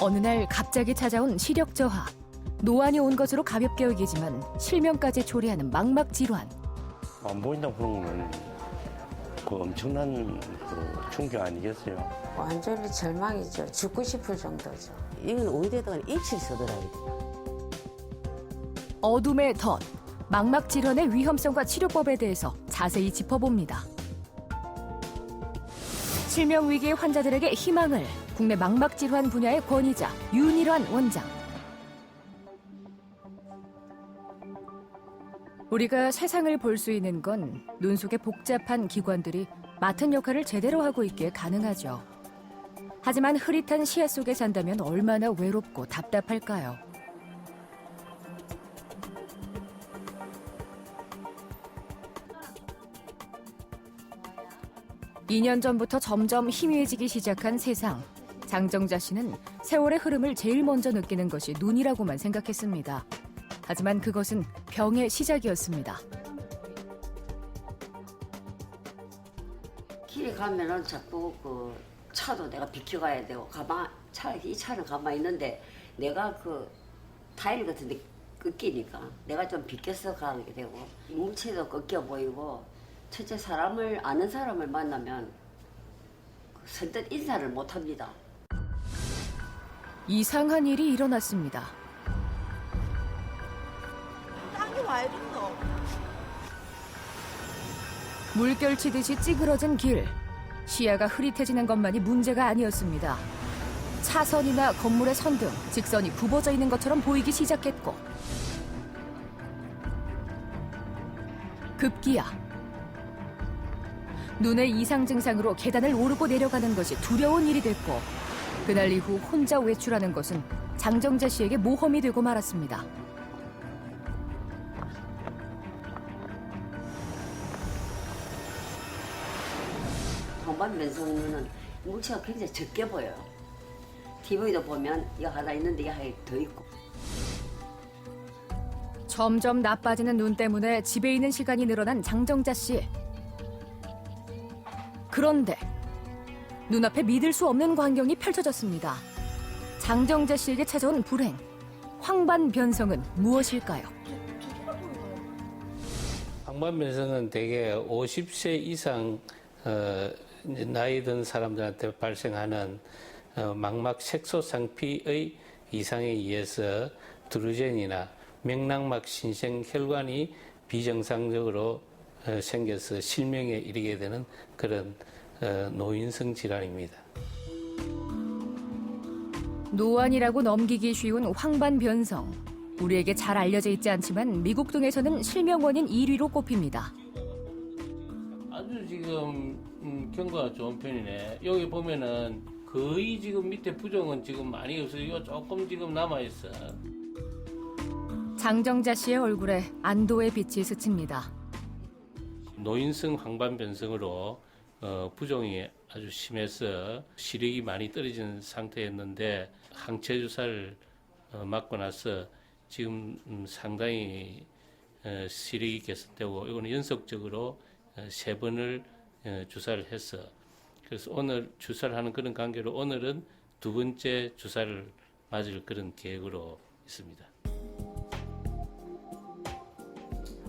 어느 날 갑자기 찾아온 시력 저하. 노안이 온 것으로 가볍게 여기지만 실명까지 초래하는 막막 질환. 안 보인다고 그런 거는 그 엄청난 그 충격 아니겠어요? 완전히 절망이죠. 죽고 싶을 정도죠. 이건 어디에다가 일치를 써더라고요. 어둠의 덫. 막막 질환의 위험성과 치료법에 대해서 자세히 짚어봅니다. 실명 위기의 환자들에게 희망을. 국내 막막 질환 분야의 권위자 윤일환 원장. 우리가 세상을 볼 수 있는 건 눈 속의 복잡한 기관들이 맡은 역할을 제대로 하고 있기에 가능하죠. 하지만 흐릿한 시야 속에 산다면 얼마나 외롭고 답답할까요? (2년) 전부터 점점 희미해지기 시작한 세상. 장정자 씨는 세월의 흐름을 제일 먼저 느끼는 것이 눈이라고만 생각했습니다. 하지만 그것은 병의 시작이었습니다. 길에 가면은 자꾸 그 차도 내가 비켜가야 되고 이 차는 가만히 있는데 내가 그 타일 같은데 꺾이니까 내가 좀 비껴서 가게 되고 몸체도 꺾여 보이고 첫째 아는 사람을 만나면 선뜻 인사를 못 합니다. 이상한 일이 일어났습니다. 물결치듯이 찌그러진 길. 시야가 흐릿해지는 것만이 문제가 아니었습니다. 차선이나 건물의 선등, 직선이 굽어져 있는 것처럼 보이기 시작했고 급기야 눈의 이상 증상으로 계단을 오르고 내려가는 것이 두려운 일이 됐고 그날 이후 혼자 외출하는 것은 장정자 씨에게 모험이 되고 말았습니다. 황반변성은 물체가 굉장히 적게 보여요. TV도 보면 이거 하나 있는데 이거 하나 더 있고. 점점 나빠지는 눈 때문에 집에 있는 시간이 늘어난 장정자 씨. 그런데 눈앞에 믿을 수 없는 광경이 펼쳐졌습니다. 장정자 씨에게 찾아온 불행. 황반변성은 무엇일까요? 황반변성은 대개 50세 이상 이제 나이 든 사람들한테 발생하는 망막 색소상피의 이상에 의해서 드루젠이나 맥락막 신생 혈관이 비정상적으로 생겨서 실명에 이르게 되는 그런 노인성 질환입니다. 노안이라고 넘기기 쉬운 황반변성. 우리에게 잘 알려져 있지 않지만 미국 등에서는 실명 원인 1위로 꼽힙니다. 아주 지금 경과가 좋은 편이네. 여기 보면은 거의 지금 밑에 부종은 지금 많이 없어요. 조금 지금 남아있어. 장정자 씨의 얼굴에 안도의 빛이 스칩니다. 노인성 황반변성으로 부종이 아주 심해서 시력이 많이 떨어진 상태였는데 항체 주사를 맞고 나서 지금 상당히 시력이 개선되고 이거는 연속적으로 3번을 주사를 했어. 그래서 오늘 주사를 하는 그런 관계로 오늘은 2번째 주사를 맞을 그런 계획으로 있습니다.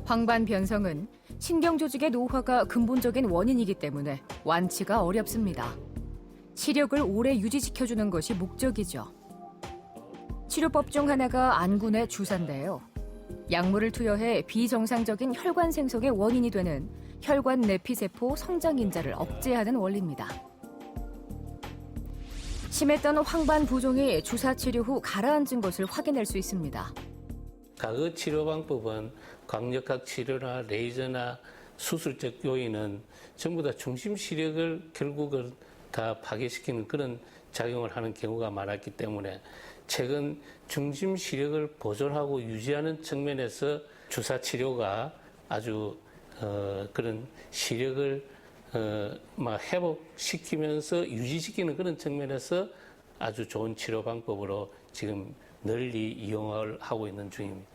황반변성은 신경조직의 노화가 근본적인 원인이기 때문에 완치가 어렵습니다. 시력을 오래 유지시켜주는 것이 목적이죠. 치료법 중 하나가 안군의 주사인데요. 약물을 투여해 비정상적인 혈관 생성의 원인이 되는 혈관 내피세포 성장인자를 억제하는 원리입니다. 심했던 황반 부종이 주사 치료 후 가라앉은 것을 확인할 수 있습니다. 과거 치료 방법은 광역학 치료나 레이저나 수술적 요인은 전부 다 중심 시력을 결국은 다 파괴시키는 그런 작용을 하는 경우가 많았기 때문에 최근 중심 시력을 보존하고 유지하는 측면에서 주사 치료가 아주 그런 시력을 회복시키면서 유지시키는 그런 측면에서 아주 좋은 치료 방법으로 지금 널리 이용을 하고 있는 중입니다.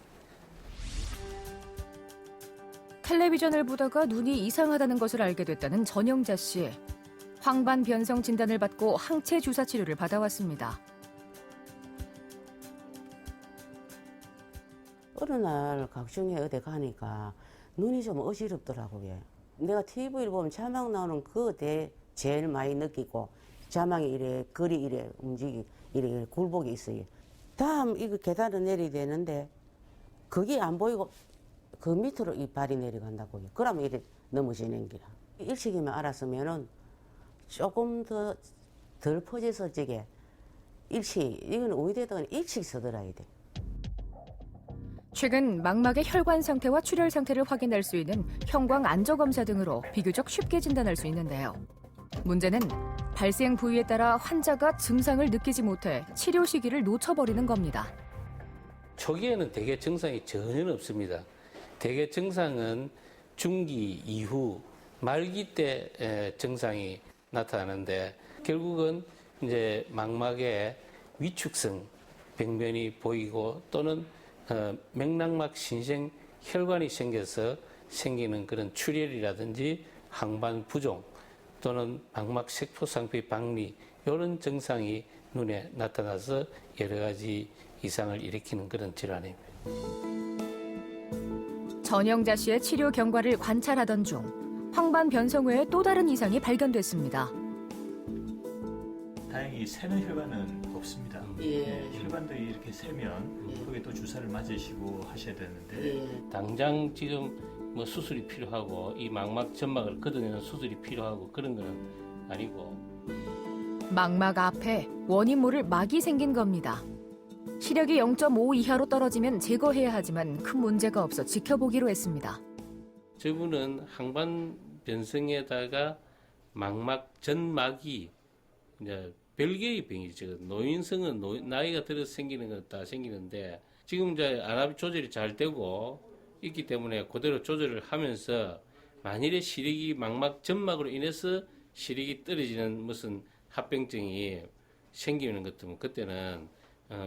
텔레비전을 보다가 눈이 이상하다는 것을 알게 됐다는 전영자 씨. 황반변성 진단을 받고 항체 주사 치료를 받아왔습니다. 어느 날 각종에 어디 가니까 눈이 좀 어지럽더라고요. 내가 TV를 보면 자막 나오는 그때 제일 많이 느끼고 자막이 이래 글이 이래 이래 굴복이 있어요. 다음 이거 계단을 내리야 되는데 그게 안 보이고 그 밑으로 이 발이 내려간다고요. 그러면 이래 넘어지는 기라. 일찍이만 알았으면은 조금 덜 퍼져서 저게 이건 의대에다가 일찍 서들어야 돼. 최근 망막의 혈관 상태와 출혈 상태를 확인할 수 있는 형광 안저 검사 등으로 비교적 쉽게 진단할 수 있는데요. 문제는 발생 부위에 따라 환자가 증상을 느끼지 못해 치료 시기를 놓쳐버리는 겁니다. 초기에는 대개 증상이 전혀 없습니다. 대개 증상은 중기 이후 말기 때 증상이 나타나는데 결국은 이제 망막에 위축성 병변이 보이고 또는 맥락막 신생 혈관이 생겨서 생기는 그런 출혈이라든지 항반 부종 또는 망막 색소상피 박리 이런 증상이 눈에 나타나서 여러 가지 이상을 일으키는 그런 질환입니다. 전영자 씨의 치료 경과를 관찰하던 중 황반 변성 외에 또 다른 이상이 발견됐습니다. 다행히 새는 혈관은 없습니다. 예. 혈관들이 이렇게 새면 거기에 또 주사를 맞으시고 하셔야 되는데 당장 지금 뭐 수술이 필요하고 이 망막 점막을 걷어내는 수술이 필요하고 그런 거는 아니고 망막 앞에 원인 모를 막이 생긴 겁니다. 시력이 0.5 이하로 떨어지면 제거해야 하지만 큰 문제가 없어 지켜보기로 했습니다. 저분은 항반 변성에다가 망막 전막이 이제 별개의 병이죠. 노인성은 나이가 들어서 생기는 건 다 생기는데 지금 이제 안압 조절이 잘 되고 있기 때문에 그대로 조절을 하면서 만일에 시력이 망막 점막으로 인해서 시력이 떨어지는 무슨 합병증이 생기는 것 같으면 그때는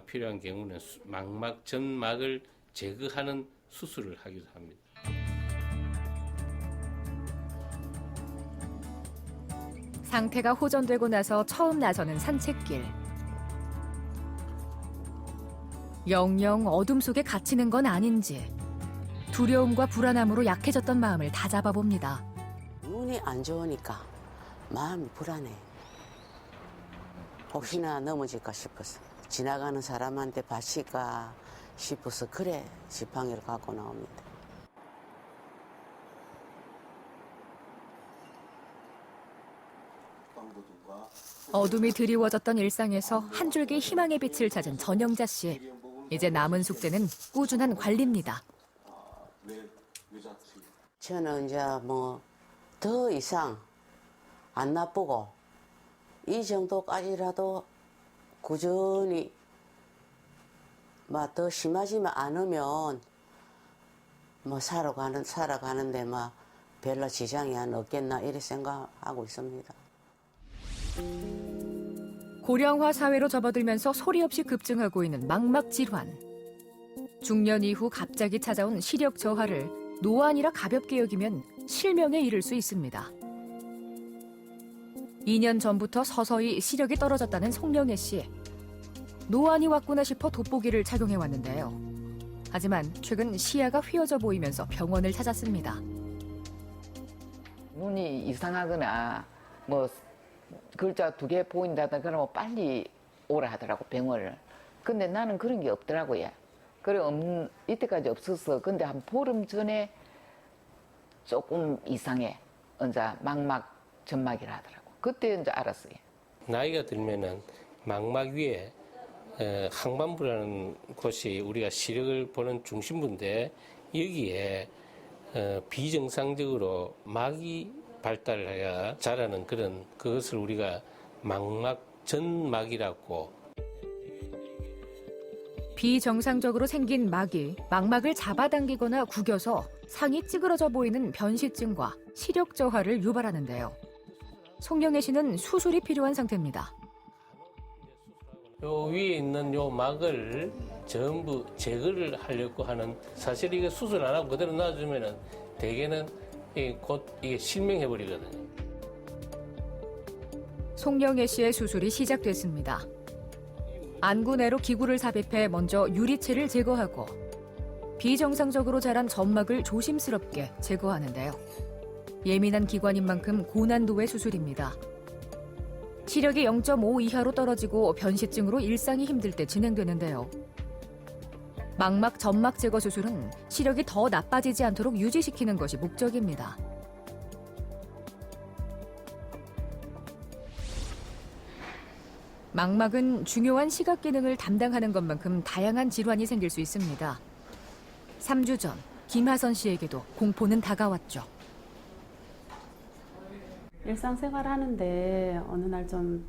필요한 경우는 망막 점막을 제거하는 수술을 하기도 합니다. 상태가 호전되고 나서 처음 나서는 산책길. 영영 어둠 속에 갇히는 건 아닌지 두려움과 불안함으로 약해졌던 마음을 다잡아 봅니다. 눈이 안 좋으니까 마음이 불안해. 혹시나 넘어질까 싶어서 지나가는 사람한테 바칠까 싶어서 그래 지팡이를 갖고 나옵니다. 어둠이 드리워졌던 일상에서 한 줄기 희망의 빛을 찾은 전영자 씨. 이제 남은 숙제는 꾸준한 관리입니다. 저는 이제 뭐 더 이상 안 나쁘고 이 정도까지라도 꾸준히 막 더 심하지만 않으면 뭐 살아가는데 막 별로 지장이 안 없겠나 이렇게 생각하고 있습니다. 고령화 사회로 접어들면서 소리 없이 급증하고 있는 망막 질환. 중년 이후 갑자기 찾아온 시력 저하를 노안이라 가볍게 여기면 실명에 이를 수 있습니다. 2년 전부터 서서히 시력이 떨어졌다는 송영애 씨. 노안이 왔구나 싶어 돋보기를 착용해 왔는데요. 하지만 최근 시야가 휘어져 보이면서 병원을 찾았습니다. 눈이 이상하거나 뭐 글자 2개 보인다든가 그러면 빨리 오라 하더라고 병원을. 근데 나는 그런 게 없더라고요. 그래 이때까지 없었어. 근데 한 보름 전에 조금 이상해. 이제 망막 점막이라 하더라고. 그때 이제 알았어요. 나이가 들면은 망막 위에 항반부라는 곳이 우리가 시력을 보는 중심부인데 여기에 비정상적으로 막이 발달해야 자라는 그것을 우리가 망막 전막이라고. 비정상적으로 생긴 막이 망막을 잡아당기거나 구겨서 상이 찌그러져 보이는 변시증과 시력 저하를 유발하는데요. 송영애 씨는 수술이 필요한 상태입니다. 요 위에 있는 요 막을 전부 제거를 하려고 하는, 사실 이게 수술 안 하고 그대로 놔주면은 대개는 곧 이게 실명해 버리거든요. 송영애 씨의 수술이 시작됐습니다. 안구 내로 기구를 삽입해 먼저 유리체를 제거하고 비정상적으로 자란 점막을 조심스럽게 제거하는데요. 예민한 기관인 만큼 고난도의 수술입니다. 시력이 0.5 이하로 떨어지고 변시증으로 일상이 힘들 때 진행되는데요. 망막 점막 제거 수술은 시력이 더 나빠지지 않도록 유지시키는 것이 목적입니다. 망막은 중요한 시각 기능을 담당하는 것만큼 다양한 질환이 생길 수 있습니다. 3주 전 김하선 씨에게도 공포는 다가왔죠. 일상생활 하는데 어느 날 좀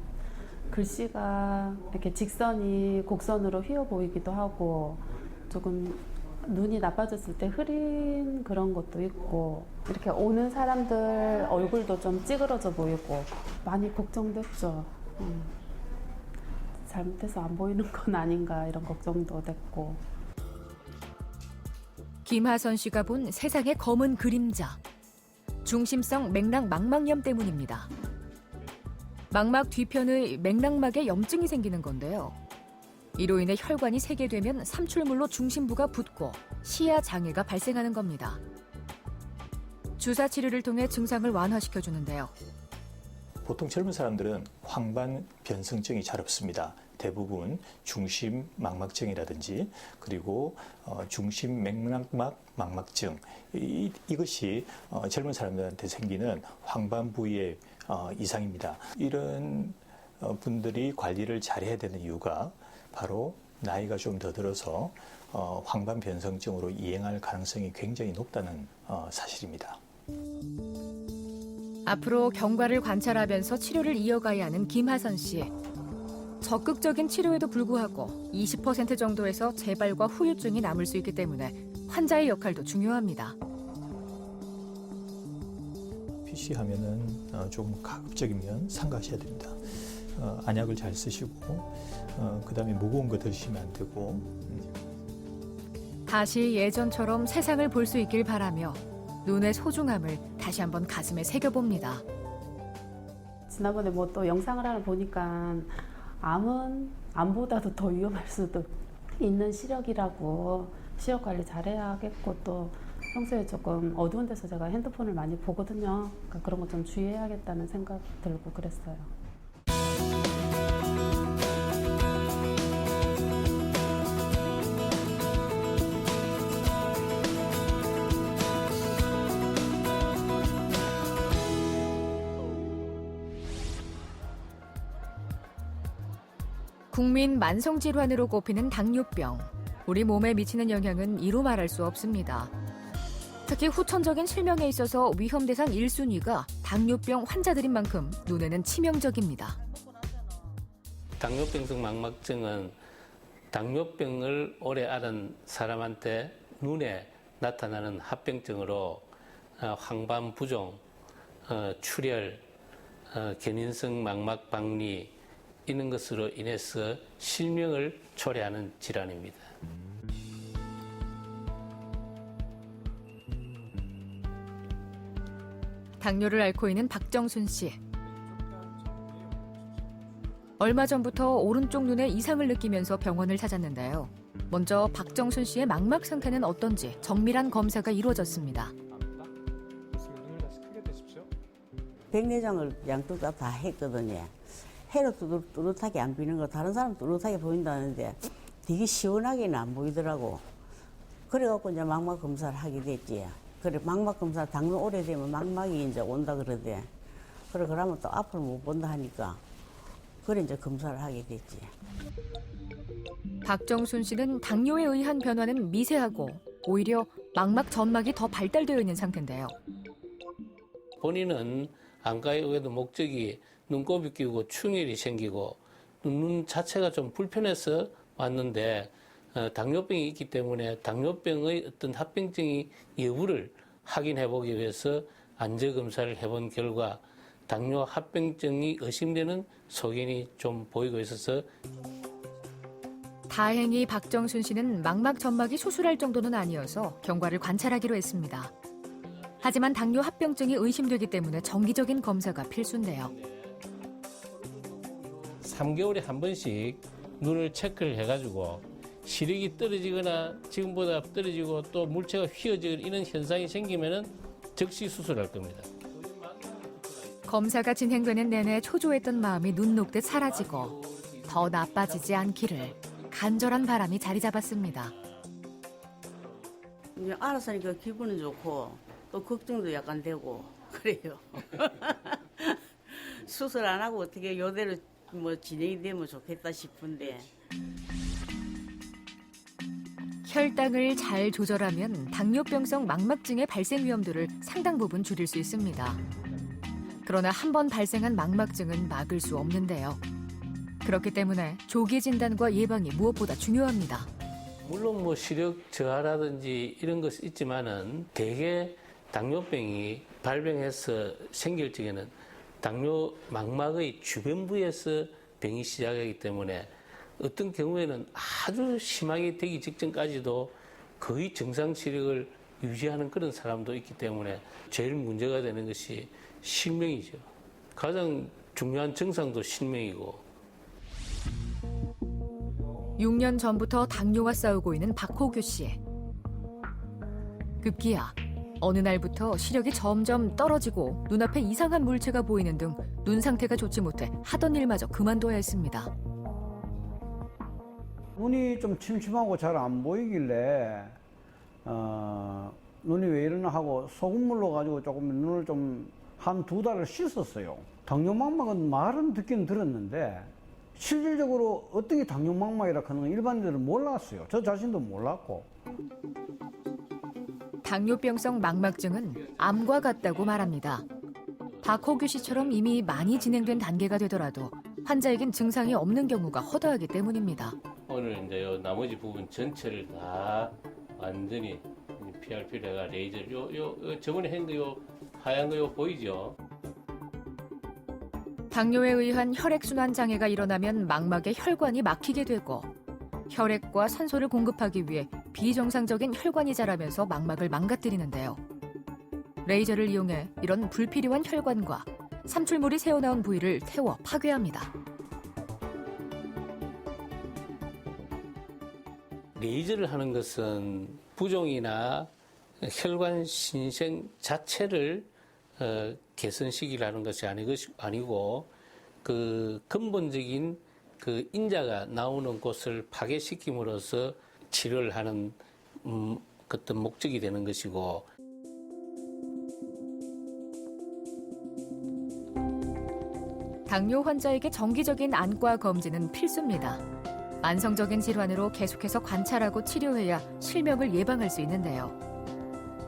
글씨가 이렇게 직선이 곡선으로 휘어 보이기도 하고 조금 눈이 나빠졌을 때 흐린 그런 것도 있고 이렇게 오는 사람들 얼굴도 좀 찌그러져 보이고 많이 걱정됐죠. 잘못해서 안 보이는 건 아닌가 이런 걱정도 됐고. 김하선 씨가 본 세상의 검은 그림자. 중심성 맥락 망막염 때문입니다. 망막 뒤편의 맥락막에 염증이 생기는 건데요. 이로 인해 혈관이 세게되면 삼출물로 중심부가 붓고 시야 장애가 발생하는 겁니다. 주사 치료를 통해 증상을 완화시켜주는데요. 보통 젊은 사람들은 황반 변성증이 잘 없습니다. 대부분 중심 망막증이라든지 그리고 중심 맥락막 망막증 이것이 젊은 사람들한테 생기는 황반 부위의 이상입니다. 이런 분들이 관리를 잘해야 되는 이유가 바로 나이가 좀 더 들어서 황반 변성증으로 이행할 가능성이 굉장히 높다는 사실입니다. 앞으로 경과를 관찰하면서 치료를 이어가야 하는 김하선 씨. 적극적인 치료에도 불구하고 20% 정도에서 재발과 후유증이 남을 수 있기 때문에 환자의 역할도 중요합니다. PC 하면은 조금 가급적이면 삼가하셔야 됩니다. 안약을 잘 쓰시고 그다음에 무거운 거 드시면 안 되고. 다시 예전처럼 세상을 볼 수 있길 바라며 눈의 소중함을 다시 한번 가슴에 새겨봅니다. 지난번에 뭐 또 영상을 하나 보니까 암은 암보다도 더 위험할 수도 있는 시력이라고 시력 관리 잘해야겠고 또 평소에 조금 어두운 데서 제가 핸드폰을 많이 보거든요. 그러니까 그런 거 좀 주의해야겠다는 생각 들고 그랬어요. 국민 만성질환으로 꼽히는 당뇨병. 우리 몸에 미치는 영향은 이루 말할 수 없습니다. 특히 후천적인 실명에 있어서 위험 대상 1순위가 당뇨병 환자들인 만큼 눈에는 치명적입니다. 당뇨병성 망막증은 당뇨병을 오래 앓은 사람한테 눈에 나타나는 합병증으로 황반 부종, 출혈, 견인성 망막 박리 이런 것으로 인해서 실명을 초래하는 질환입니다. 당뇨를 앓고 있는 박정순 씨. 얼마 전부터 오른쪽 눈에 이상을 느끼면서 병원을 찾았는데요. 먼저 박정순 씨의 망막 상태는 어떤지 정밀한 검사가 이루어졌습니다. 백내장을 양쪽 다 했거든요. 해로 뚜렷하게 안 비는 거 다른 사람 뚜렷하게 보인다는데 되게 시원하게는 안 보이더라고. 그래갖고 이제 망막 검사를 하게 됐지. 그래 망막 검사 당뇨 오래되면 망막이 이제 온다 그러대. 그래 그러면 또 앞을 못 본다 하니까 그래 이제 검사를 하게 됐지. 박정순 씨는 당뇨에 의한 변화는 미세하고 오히려 망막 점막이 더 발달되어 있는 상태인데요. 본인은 안과에 의해도 목적이 눈곱이 끼고 충혈이 생기고 눈 자체가 좀 불편해서 왔는데 당뇨병이 있기 때문에 당뇨병의 어떤 합병증이 여부를 확인해 보기 위해서 안저검사를 해본 결과 당뇨 합병증이 의심되는 소견이 좀 보이고 있어서 다행히 박정순 씨는 망막 점막이 수술할 정도는 아니어서 경과를 관찰하기로 했습니다. 하지만 당뇨 합병증이 의심되기 때문에 정기적인 검사가 필수인데요. 3개월에 한 번씩 눈을 체크를 해가지고 시력이 떨어지거나 지금보다 떨어지고 또 물체가 휘어지거나 이런 현상이 생기면은 즉시 수술할 겁니다. 검사가 진행되는 내내 초조했던 마음이 눈 녹듯 사라지고 더 나빠지지 않기를 간절한 바람이 자리 잡았습니다. 이제 알았으니까 기분은 좋고 또 걱정도 약간 되고 그래요. 수술 안 하고 어떻게 이대로 뭐 진행이 되면 좋겠다 싶은데. 혈당을 잘 조절하면 당뇨병성 망막증의 발생 위험도를 상당 부분 줄일 수 있습니다. 그러나 한 번 발생한 망막증은 막을 수 없는데요. 그렇기 때문에 조기 진단과 예방이 무엇보다 중요합니다. 물론 뭐 시력 저하라든지 이런 것이 있지만은 대개 당뇨병이 발병해서 생길 적에는 당뇨 망막의 주변부에서 병이 시작하기 때문에 어떤 경우에는 아주 심하게 되기 직전까지도 거의 정상 시력을 유지하는 그런 사람도 있기 때문에 제일 문제가 되는 것이 실명이죠. 가장 중요한 증상도 실명이고. 6년 전부터 당뇨와 싸우고 있는 박호규 씨. 급기야 어느 날부터 시력이 점점 떨어지고 눈앞에 이상한 물체가 보이는 등 눈 상태가 좋지 못해 하던 일마저 그만둬야 했습니다. 눈이 좀 침침하고 잘 안 보이길래 눈이 왜 이러나 하고 소금물로 가지고 조금 눈을 좀 한 2달을 씻었어요. 당뇨망막은 말은 듣긴 들었는데 실질적으로 어떤 게 당뇨망막이라 하는 건 일반인들은 몰랐어요. 저 자신도 몰랐고. 당뇨병성 망막증은 암과 같다고 말합니다. 박호규 씨처럼 이미 많이 진행된 단계가 되더라도 환자에겐 증상이 없는 경우가 허다하기 때문입니다. 오늘 이제 요 나머지 부분 전체를 다 완전히 PRP에다가 레이저 저번에 한 거 요 하얀 거 요 보이죠? 당뇨에 의한 혈액순환 장애가 일어나면 망막에 혈관이 막히게 되고 혈액과 산소를 공급하기 위해 비정상적인 혈관이 자라면서 망막을 망가뜨리는데요. 레이저를 이용해 이런 불필요한 혈관과 삼출물이 새어나온 부위를 태워 파괴합니다. 레이저를 하는 것은 부종이나 혈관 신생 자체를 개선시키려는 것이 아니고 그 근본적인 그 인자가 나오는 곳을 파괴시킴으로써 치료를 하는 어떤 목적이 되는 것이고. 당뇨 환자에게 정기적인 안과 검진은 필수입니다. 만성적인 질환으로 계속해서 관찰하고 치료해야 실명을 예방할 수 있는데요.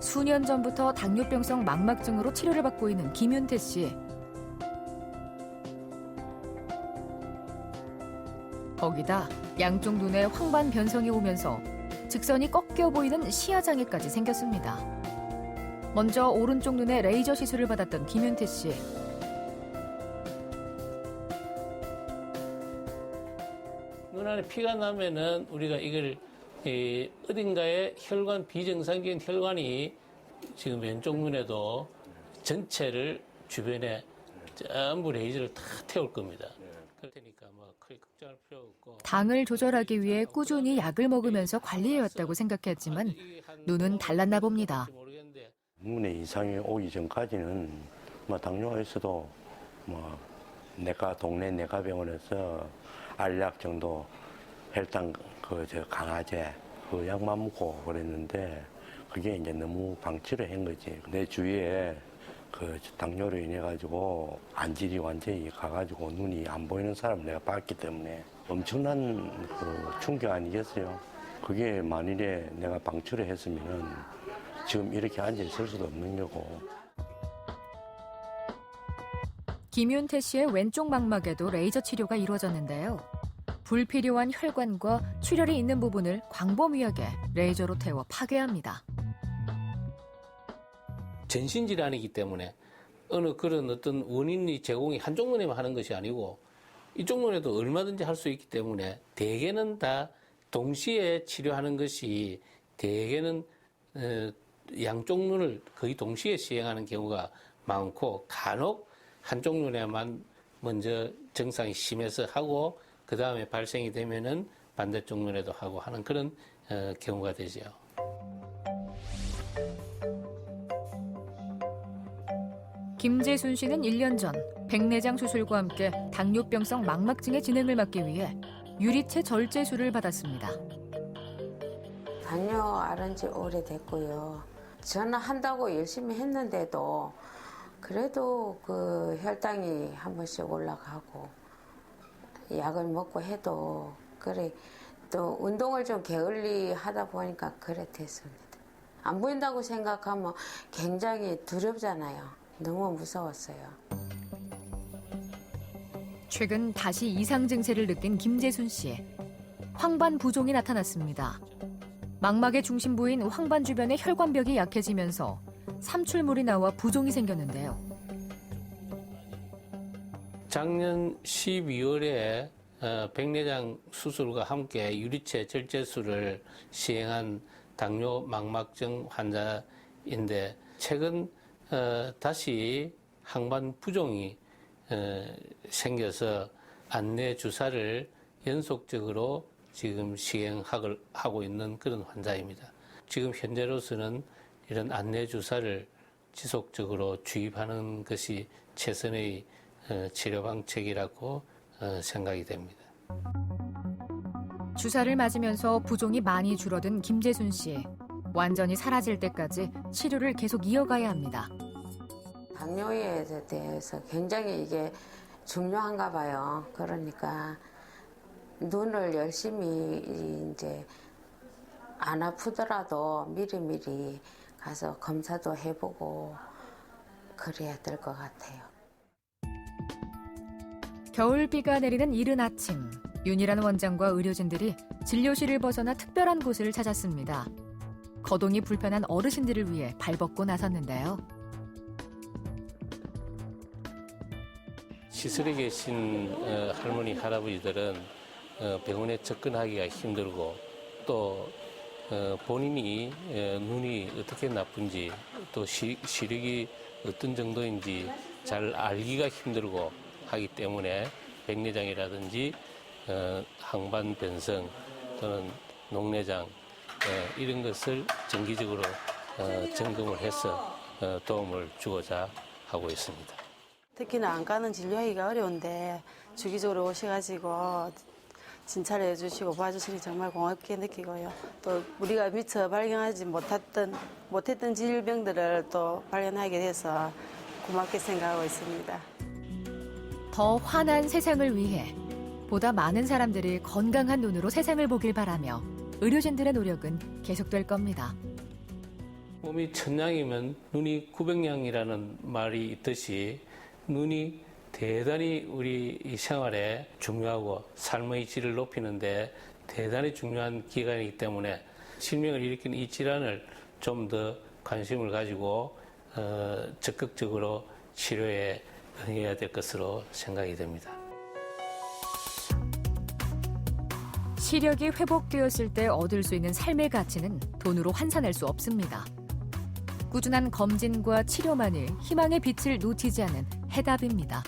수년 전부터 당뇨병성 망막증으로 치료를 받고 있는 김윤태 씨. 거기다 양쪽 눈에 황반 변성이 오면서 직선이 꺾여 보이는 시야장애까지 생겼습니다. 먼저 오른쪽 눈에 레이저 시술을 받았던 김윤태 씨. 눈 안에 피가 나면은 우리가 이걸 어딘가에 혈관, 비정상적인 혈관이 지금 왼쪽 눈에도 전체를 주변에 전부 레이저를 다 태울 겁니다. 그러니까 뭐 크게 걱정할 필요 없고. 당을 조절하기 위해 꾸준히 약을 먹으면서 관리해왔다고 생각했지만 눈은 달랐나 봅니다. 눈에 이상이 오기 전까지는 뭐 당뇨가 있어도 뭐 동네 내과병원에서 알약 정도 혈당 강화제 그 약만 먹고 그랬는데 그게 이제 너무 방치를 한 거지. 내 주위에 그 당뇨로 인해 가지고 안질이 완전히 가가지고 눈이 안 보이는 사람 내가 봤기 때문에 엄청난 그 충격 아니겠어요. 그게 만일에 내가 방치를 했으면은 지금 이렇게 앉아 있을 수도 없는 거고. 김윤태 씨의 왼쪽 망막에도 레이저 치료가 이루어졌는데요. 불필요한 혈관과 출혈이 있는 부분을 광범위하게 레이저로 태워 파괴합니다. 전신질환이기 때문에 어느 그런 어떤 원인이 제공이 한쪽 눈에만 하는 것이 아니고 이쪽 눈에도 얼마든지 할 수 있기 때문에 대개는 다 동시에 치료하는 것이 대개는 양쪽 눈을 거의 동시에 시행하는 경우가 많고 간혹 한쪽 눈에만 먼저 증상이 심해서 하고 그 다음에 발생이 되면은 반대쪽 눈에도 하고 하는 그런 경우가 되죠. 김재순 씨는 1년 전 백내장 수술과 함께 당뇨병성 망막증의 진행을 막기 위해 유리체 절제술을 받았습니다. 당뇨 앓은 지 오래됐고요. 저는 한다고 열심히 했는데도 그래도 그 혈당이 한 번씩 올라가고 약을 먹고 해도 그래 또 운동을 좀 게을리 하다 보니까 그래 됐습니다. 안 보인다고 생각하면 굉장히 두렵잖아요. 너무 무서웠어요. 최근 다시 이상 증세를 느낀 김재순 씨. 황반 부종이 나타났습니다. 망막의 중심부인 황반 주변의 혈관벽이 약해지면서 삼출물이 나와 부종이 생겼는데요. 작년 12월에 백내장 수술과 함께 유리체 절제술을 시행한 당뇨 망막증 환자인데 최근 다시 항반 부종이 생겨서 안내 주사를 연속적으로 지금 시행하고 있는 그런 환자입니다. 지금 현재로서는 이런 안내 주사를 지속적으로 주입하는 것이 최선의 치료 방책이라고 생각이 됩니다. 주사를 맞으면서 부종이 많이 줄어든 김재순 씨. 완전히 사라질 때까지 치료를 계속 이어가야 합니다. 당뇨에 대해서 굉장히 이게 중요한가 봐요. 그러니까 눈을 열심히 이제 안 아프더라도 미리미리 가서 검사도 해보고 그래야 될 것 같아요. 겨울비가 내리는 이른 아침, 윤희란 원장과 의료진들이 진료실을 벗어나 특별한 곳을 찾았습니다. 거동이 불편한 어르신들을 위해 발벗고 나섰는데요. 시설에 계신 할머니, 할아버지들은 병원에 접근하기가 힘들고 또 본인이 눈이 어떻게 나쁜지 또 시력이 어떤 정도인지 잘 알기가 힘들고 하기 때문에 백내장이라든지 항반 변성 또는 녹내장 이런 것을 정기적으로 점검을 해서 도움을 주고자 하고 있습니다. 특히나 안과는 진료하기가 어려운데 주기적으로 오셔가지고 진찰을 해주시고 봐주시니 정말 고맙게 느끼고요. 또 우리가 미처 발견하지 못했던 질병들을 또 발견하게 돼서 고맙게 생각하고 있습니다. 더 환한 세상을 위해 보다 많은 사람들이 건강한 눈으로 세상을 보길 바라며 의료진들의 노력은 계속될 겁니다. 몸이 천냥이면 눈이 900냥이라는 말이 있듯이 눈이 대단히 우리 생활에 중요하고 삶의 질을 높이는데 대단히 중요한 기관이기 때문에 실명을 일으키는 이 질환을 좀 더 관심을 가지고 적극적으로 치료에 응해야 될 것으로 생각이 됩니다. 시력이 회복되었을 때 얻을 수 있는 삶의 가치는 돈으로 환산할 수 없습니다. 꾸준한 검진과 치료만이 희망의 빛을 놓치지 않은 해답입니다.